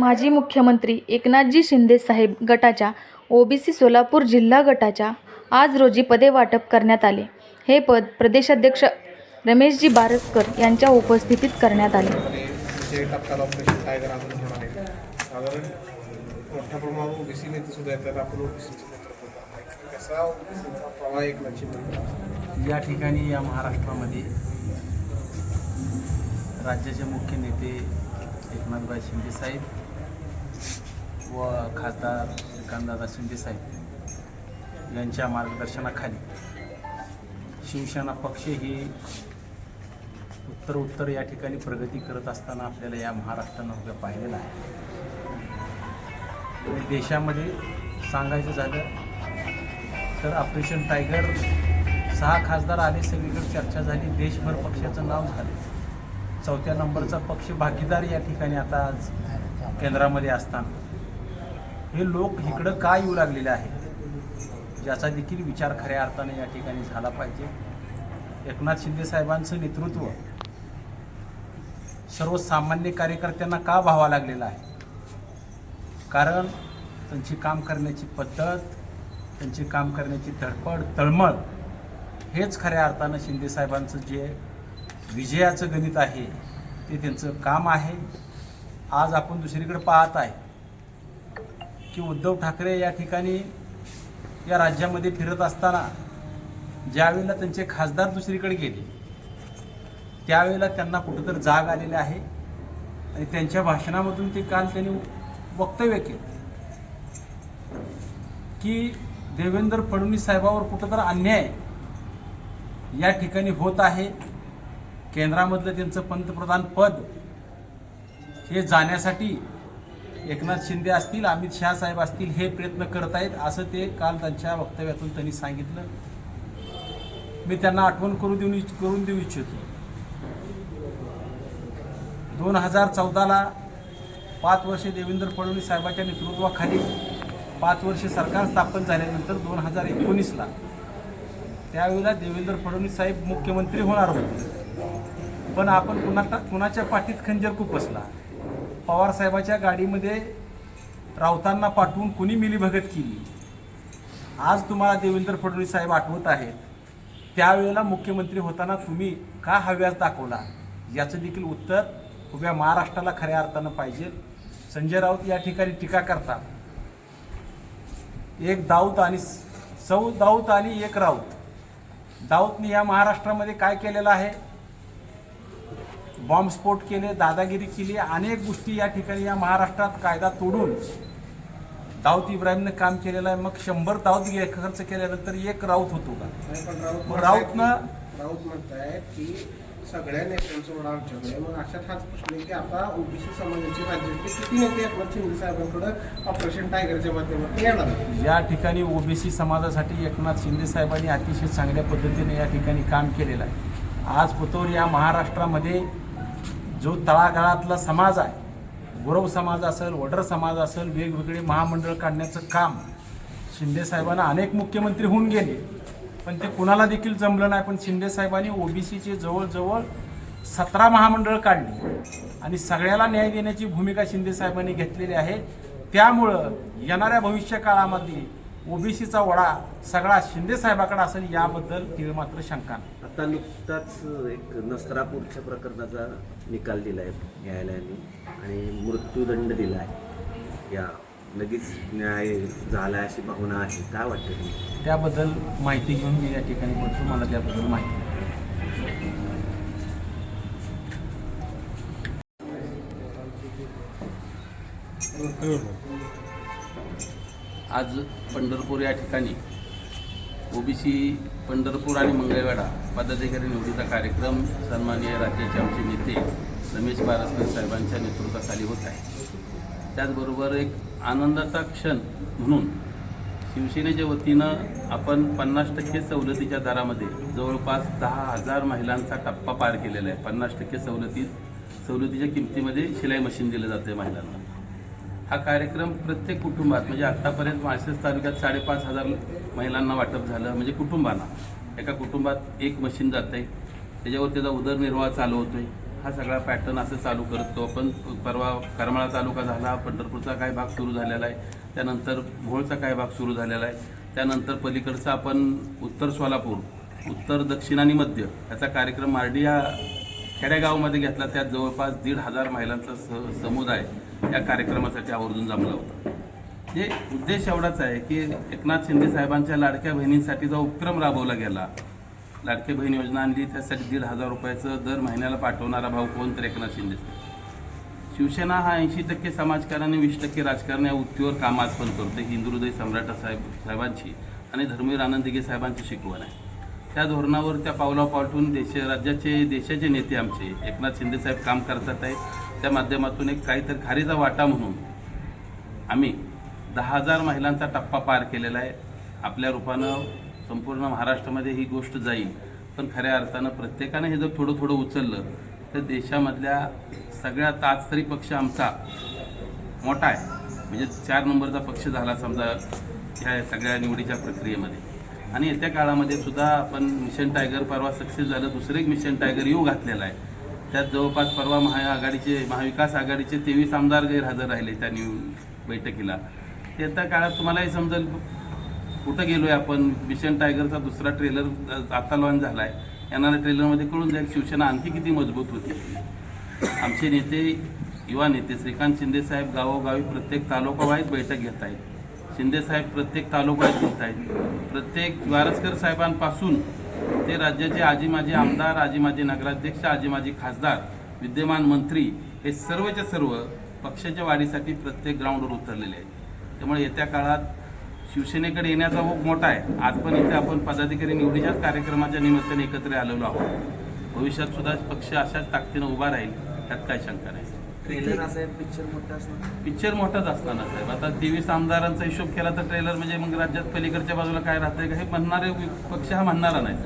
माजी मुख्यमंत्री एकनाथजी शिंदे साहेब गटाच्या ओबीसी सोलापूर जिल्हा गटाच्या आज रोजी पदे वाटप करण्यात आले. हे पद प्रदेशाध्यक्ष रमेशजी बारसकर यांच्या उपस्थितीत करण्यात आले. टप्प्याला ऑपरेशन टायगर अजून होणार आहे. साधारण मोठ्या प्रमाणावर ओबीसी नेते सुद्धा येतात. आपण ओबीसीचे नेतृत्व करणार कसा ओबीसीचा प्रवाह एकनाथजी म्हणतात. या ठिकाणी या महाराष्ट्रामध्ये राज्याचे मुख्य नेते एकनाथभाई शिंदे साहेब व खासदार श्रीकांतदादा शिंदे साहेब यांच्या मार्गदर्शनाखाली शिवसेना पक्ष ही उत्तर या ठिकाणी प्रगती करत असताना आपल्याला या महाराष्ट्रानं उभ्या पाहिलेलं आहे. आणि देशामध्ये सांगायचं झालं तर ऑपरेशन टायगर 6 खासदार आले, सगळीकडे चर्चा झाली, देशभर पक्षाचं नाव झालं. 4थ्या नंबरचा पक्ष भागीदार या ठिकाणी आता आज केंद्रामध्ये असताना हे लोक इकडं का येऊ लागलेले आहेत ज्याचा देखील विचार खऱ्या अर्थाने या ठिकाणी झाला पाहिजे. एकनाथ शिंदे साहेबांचं नेतृत्व सर्वसामान्य कार्यकर्त्यांना का भावा लागलेलं आहे? कारण त्यांची काम करण्याची पद्धत, त्यांची काम करण्याची धडपड, तळमळ हेच खऱ्या अर्थानं शिंदे साहेबांचं जे विजयाचं गणित आहे ते त्यांचं काम आहे. आज आपण दुसरीकडे पाहत आहे की उद्धव ठाकरे या ठिकाणी या राज्यामध्ये फिरत असताना ज्यावेळेला त्यांचे खासदार दुसरीकडे गेले त्यावेळेला त्यांना कुठंतरी जाग आलेली आहे. आणि त्यांच्या भाषणामधून ते काल त्यांनी वक्तव्य केलं की देवेंद्र फडणवीस साहेबावर कुठंतरी अन्याय या ठिकाणी होत आहे. केंद्रामधलं त्यांचं पंतप्रधान पद हे जाण्यासाठी एकनाथ शिंदे असतील, अमित शहा साहेब असतील हे प्रयत्न करत आहेत असं ते काल त्यांच्या वक्तव्यातून त्यांनी सांगितलं. मी त्यांना आठवण करून देऊ इच्छितो. 2014ला 5 वर्षे देवेंद्र फडणवीस साहेबांच्या नेतृत्वाखाली 5 वर्षे सरकार स्थापन झाल्यानंतर 2019ला त्यावेळेला देवेंद्र फडणवीस साहेब मुख्यमंत्री होणार होते. पण आपण कुणाच्या पाठीत खंजर खुपसला. पवार साहेबाच्या गाडीमध्ये राऊतांना पाठवून कुणी मिलीभगत केली. आज तुम्हाला देवेंद्र फडणवीस साहेब आठवत आहेत. त्यावेळेला मुख्यमंत्री होताना तुम्ही का हव्यास दाखवला याचं देखील उत्तर उभ्या महाराष्ट्राला खऱ्या अर्थानं पाहिजे. संजय राऊत या ठिकाणी टीका करतात. एक दाऊद आणि सौ दाऊद आणि एक राऊत. दाऊदने या महाराष्ट्रामध्ये काय केलेलं आहे? बॉम्बस्फोट केले, दादागिरी केली, अनेक गोष्टी या ठिकाणी या महाराष्ट्रात कायदा तोडून दाऊद इब्राहिमने काम केलेलं आहे. मग 100 दाऊद खर्च केल्यानंतर एक राऊत होतो का? राऊत म्हणताय की सगळ्या नेत्यांचं वडा आमच्याकडे. मग अशात हाच प्रश्न आहे की आता ओबीसी समाजाचे राज्यातले किती नेते एकनाथ शिंदे साहेबांकडे ऑपरेशन टायगरच्या माध्यमातून येणार? या ठिकाणी ओबीसी समाजासाठी एकनाथ शिंदे साहेबांनी अतिशय चांगल्या पद्धतीने या ठिकाणी काम केलेलं आहे. आज पुतोर या महाराष्ट्रामध्ये जो तळागाळातला समाज आहे, गुरव समाज असेल, वडर समाज असेल, वेगवेगळे महामंडळ काढण्याचं काम शिंदे साहेबांना अनेक मुख्यमंत्री होऊन गेले पण ते कुणाला देखील जमलं नाही. पण शिंदे साहेबांनी ओबीसीचे जवळजवळ 17 महामंडळ काढली आणि सगळ्याला न्याय देण्याची भूमिका शिंदे साहेबांनी घेतलेली आहे. त्यामुळं येणाऱ्या भविष्य काळामध्ये ओबीसीचा वडा सगळा शिंदे साहेबाकडे असेल याबद्दल तीळ मात्र शंका नाही. आता नुकताच एक नस्त्रापूरच्या प्रकरणाचा निकाल दिला आहे न्यायालयाने आणि मृत्यूदंड दिला आहे. या लगेच न्याय झाला अशी भावना आहे. काय वाटतं? त्याबद्दल माहिती घेऊन मी या ठिकाणी बोलतो. मला त्याबद्दल माहिती आज पंढरपूर या ठिकाणी ओबीसी पंढरपूर आणि मंगळवेढा पदाधिकारी निवडीचा कार्यक्रम सन्माननीय राज्याचे आमचे नेते रमेश बारसकर साहेबांच्या नेतृत्वाखाली होत आहे. त्याचबरोबर एक आनंदाचा क्षण म्हणून शिवसेनेच्या वतीनं आपण 50% सवलतीच्या दरामध्ये जवळपास 10,000 महिलांचा टप्पा पार केलेला आहे. 50% सवलतीच्या किमतीमध्ये शिलाई मशीन दिलं जातं आहे महिलांना. हा कार्यक्रम प्रत्येक कुटुंबात म्हणजे आत्तापर्यंत माळशिरस तालुक्यात 5,500 महिलांना वाटप झालं. म्हणजे कुटुंबांना एका कुटुंबात एक मशीन जातं आहे, त्याच्यावर त्याचा उदरनिर्वाह चालू होतो आहे. हा सगळा पॅटर्न असं चालू करतो. आपण परवा करमाळा तालुका झाला, पंढरपूरचा काही भाग सुरू झालेला आहे, त्यानंतर भोळचा काही भाग सुरू झालेला आहे, त्यानंतर पलीकडचा आपण उत्तर सोलापूर, उत्तर दक्षिण आणि मध्य याचा कार्यक्रम मार्डी या खेडेगावामध्ये घेतला. त्यात जवळपास 1,500 महिलांचा समुदाय या कार्यक्रमासाठी आवर्जून जमला होता. हे उद्देश एवढाच आहे की एकनाथ शिंदे साहेबांच्या लाडक्या बहिणींसाठी जो उपक्रम राबवला गेला, लाडकी बहीण योजना आणली, त्यासाठी 1,500 रुपयाचं दर महिन्याला पाठवणारा भाऊ कोण तर एकनाथ शिंदे. शिवसेना हा 80% समाजकारण आणि 20% राजकारण या वृत्तीवर काम आज पण करते. हिंदुहृदय सम्राट साहेबांची आणि धर्मवीर आनंद दिघे साहेबांची शिकवण आहे. त्या धोरणावर, त्या पावलावर पालटून देशाचे नेते आमचे एकनाथ शिंदे साहेब काम करतात आहे. त्या माध्यमातून एक काहीतरी खारीचा वाटा म्हणून आम्ही 10,000 महिलांचा टप्पा पार केलेला आहे. आपल्या रूपानं संपूर्ण महाराष्ट्रामध्ये ही गोष्ट जाईल, पण खऱ्या अर्थानं प्रत्येकानं हे जर थोडं थोडं उचललं तर देशामधल्या सगळ्यात आज तरी पक्ष आमचा मोठा आहे, म्हणजे 4 नंबरचा पक्ष झाला समजा ह्या सगळ्या निवडीच्या प्रक्रियेमध्ये. आणि येत्या काळामध्ये सुद्धा आपण मिशन टायगर परवा सक्सेस झालं, दुसरं एक मिशन टायगर येऊ घातलेला आहे. त्यात जवळपास परवा महाविकास आघाडीचे 23 आमदार गैरहजर राहिले त्या बैठकीला. येत्या काळात तुम्हालाही समजेल कुठं गेलो आहे आपण. मिशन टायगरचा दुसरा ट्रेलर आता लॉन्च झाला आहे, येणाऱ्या ट्रेलरमध्ये कळून जाईल शिवसेना आणखी किती मजबूत होती. आमचे नेते, युवा नेते श्रीकांत शिंदे साहेब गावोगावी प्रत्येक तालुकावाईज बैठक घेत आहेत. शिंदे साहेब प्रत्येक तालुक्यात घेत आहेत. प्रत्येक वारसकर साहेबांपासून ते राज्याचे आजी माजी आमदार, आजी माजी नगराध्यक्ष, आजी माजी खासदार, विद्यमान मंत्री हे सर्वच्या सर्व पक्षाच्या वाढीसाठी प्रत्येक ग्राउंडवर उतरलेले आहेत. त्यामुळे येत्या काळात शिवसेनेकडे येण्याचा ओघ मोठा आहे. आज पण इथे आपण पदाधिकारी निवडीच्याच कार्यक्रमाच्या निमित्ताने एकत्र आलेलो आहोत. भविष्यात सुद्धा पक्ष अशाच ताकदीनं उभा राहील, त्यात काही शंका नाही. ट्रेलर असा आहे, पिक्चर मोठा असणार, पिक्चर मोठाच असताना साहेब. आता 23 आमदारांचा हिशोब केला तर ट्रेलर म्हणजे मग राज्यात पलीकडच्या बाजूला काय राहतंय का हे म्हणणारे पक्ष हा म्हणणारा नाही,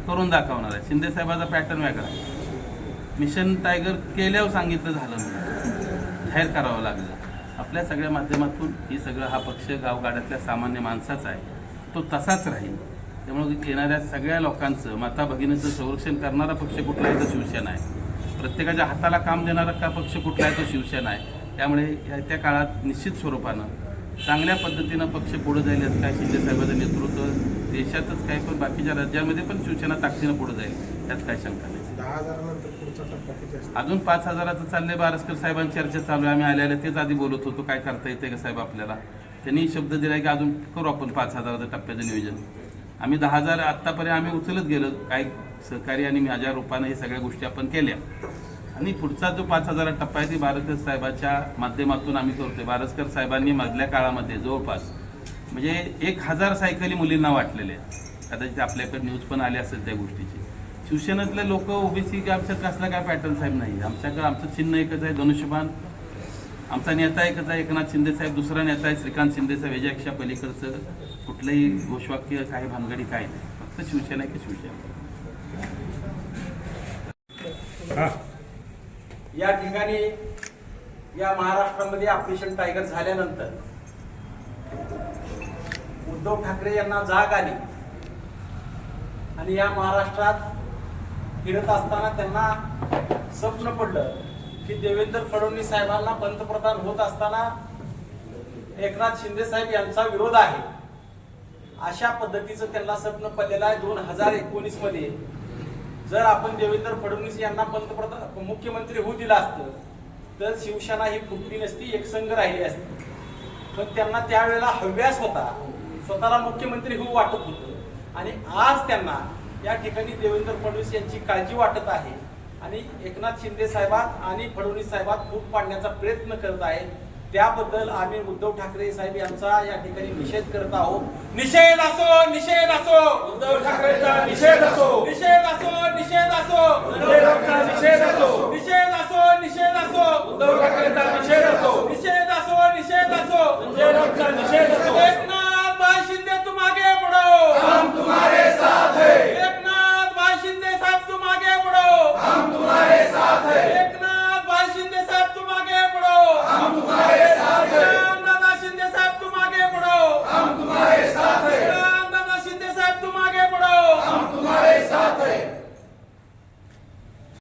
करून दाखवणार आहे. शिंदे साहेबाचा पॅटर्न वेगळा आहे. मिशन टायगर केल्यावर सांगितलं झालं म्हणून जाहीर करावं लागलं. आपल्या सगळ्या माध्यमातून ही सगळं हा पक्ष गावगाड्यातल्या सामान्य माणसाचा आहे, तो तसाच राहील. त्यामुळे येणाऱ्या सगळ्या लोकांचं, माता भगिनीचं संरक्षण करणारा पक्ष कुठला आहे तर शिवसेना आहे. प्रत्येकाच्या हाताला काम देणारा का पक्ष कुठला आहे तो शिवसेना आहे. त्यामुळे त्या काळात निश्चित स्वरूपानं चांगल्या पद्धतीनं पक्ष पुढे जाईल. यात काय शिंदे साहेबांचं नेतृत्व देशातच काय पण बाकीच्या राज्यांमध्ये पण शिवसेना ताकदीनं पुढे जाईल, त्यात काय शंका नाही. 10,000 नंतर पुढचा टप्पा किती असतो? अजून 5,000चं चाललंय. बारसकर साहेबांची चर्चा चालू आहे. आम्ही आल्याला तेच आधी बोलत होतो, काय करता येते का साहेब आपल्याला. त्यांनी शब्द दिला की अजून करू आपण 5,000चं टप्प्याचं नियोजन. आम्ही 10,000 आत्तापर्यंत आम्ही उचलत गेलो, काय सहकारी आणि माझ्या रूपानं हे सगळ्या गोष्टी आपण केल्या. आणि पुढचा जो 5,000 टप्पा आहे ती बारसकर साहेबांच्या माध्यमातून आम्ही करतोय. बारसकर साहेबांनी मधल्या काळामध्ये जवळपास म्हणजे 1,000 सायकली मुलींना वाटलेल्या आहेत. कदाचित आपल्याकडे न्यूज पण आली असेल त्या गोष्टीची. शिवसेनेतले लोक ओबीसी की आमच्यात कसला काय पॅटर्न साहेब नाही. आमच्याकडे आमचं चिन्ह एकच आहे, धनुष्यबाण. आमचा नेता एकच आहे, एकनाथ शिंदे साहेब. दुसरा नेता आहे श्रीकांत शिंदे साहेब. याच्यापेक्षा पलीकडचं कुठलंही घोषवाक्य, काही भानगडी काय नाही. फक्त शिवसेना की शिवसेना. या ठिकाणी या महाराष्ट्रामध्ये ऑपरेशन टायगर झाल्यानंतर उद्धव ठाकरे यांना जाग आली आणि या महाराष्ट्रात फिरत असताना त्यांना स्वप्न पडलं की देवेंद्र फडणवीस साहेबांना पंतप्रधान होत असताना एकनाथ शिंदे साहेब यांचा विरोध आहे, अशा पद्धतीचं त्यांना स्वप्न पडलेलं आहे. 2019 मध्ये जर आपण देवेंद्र फडणवीस यांना पंतप्रधान मुख्यमंत्री होऊ दिला असतं तर शिवसेना ही फुटली नसती, एकसंघ राहिली असती. पण त्यांना त्यावेळेला हव्यास होता, स्वतःला मुख्यमंत्री होऊ वाटत होतं. आणि आज त्यांना या ठिकाणी देवेंद्र फडणवीस यांची काळजी वाटत आहे आणि एकनाथ शिंदे साहेबात आणि फडणवीस साहेबात फूट पाडण्याचा प्रयत्न करत आहे. त्याबद्दल आम्ही उद्धव ठाकरे साहेब यांचा या ठिकाणी निषेध करत आहोत. निषेध असो, निषेध असो, उद्धव ठाकरेंचा निषेध असो, निषेध असो, निषेध असो, उद्धव ठाकरेंचा निषेध असो, निषेध असो, निषेध असो, उद्धव ठाकरेंचा निषेध असो, निषेध असो, निषेध असो, उद्धव ठाकरेंचा निषेध असो.